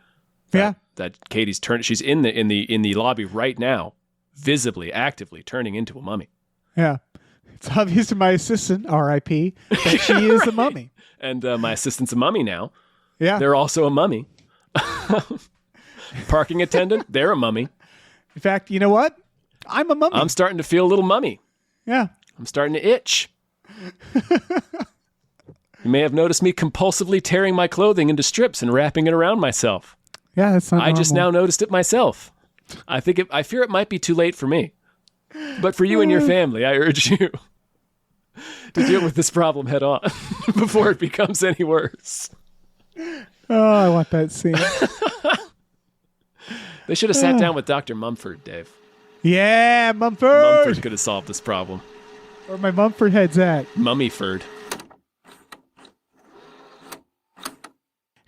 That Katie's she's in the lobby right now, visibly, actively turning into a mummy. Yeah. It's obvious to my assistant, R.I.P., that she is a mummy. And my assistant's a mummy now. Yeah. They're also a mummy. Parking attendant, they're a mummy. In fact, you know what? I'm a mummy. I'm starting to feel a little mummy. Yeah. I'm starting to itch. You may have noticed me compulsively tearing my clothing into strips and wrapping it around myself. Yeah, that's not I just now normal. noticed it myself. I fear it might be too late for me. But for you and your family, I urge you to deal with this problem head on before it becomes any worse. Oh, I want that scene. They should have sat down with Dr. Mumford, Dave. Yeah, Mumford. Mumford could have solved this problem. Where my Mumford head's at. Mummyford.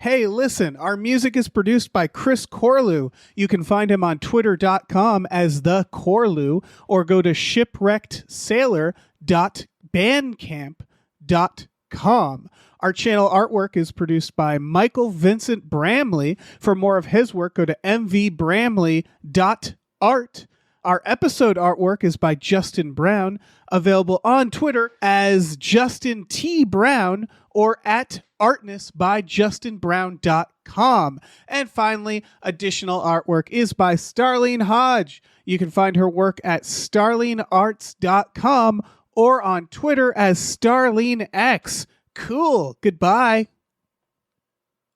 Hey, listen, our music is produced by Chris Corlew. You can find him on twitter.com as the Corlew or go to shipwreckedsailor.bandcamp.com. Our channel artwork is produced by Michael Vincent Bramley. For more of his work, go to mvbramley.art. Our episode artwork is by Justin Brown, available on Twitter as Justin T. Brown or at Artness by JustinBrown.com. And finally, additional artwork is by Starlene Hodge. You can find her work at StarleneArts.com or on Twitter as StarleneX. Cool. Goodbye.